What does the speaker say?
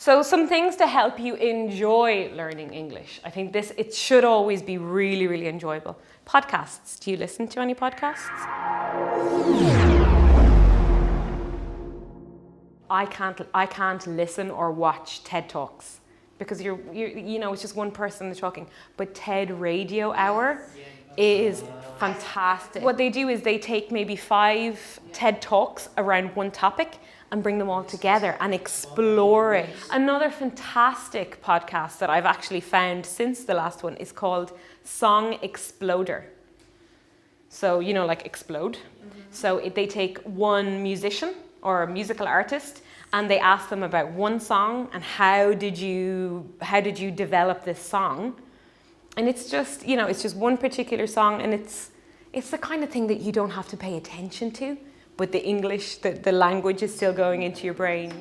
So some things to help you enjoy learning English. I think it should always be really, really enjoyable. Podcasts. Do you listen to any podcasts? I can't listen or watch TED Talks because it's just one person talking. But TED Radio Hour is fantastic. What they do is they take maybe 5 TED Talks around one topic and bring them all together and explore it. Another fantastic podcast that I've actually found since the last one is called Song Exploder. So, like explode. So they take one musician or a musical artist and they ask them about one song and how did you develop this song? And it's just, it's just one particular song, and it's the kind of thing that you don't have to pay attention to, but the English, the language is still going into your brain.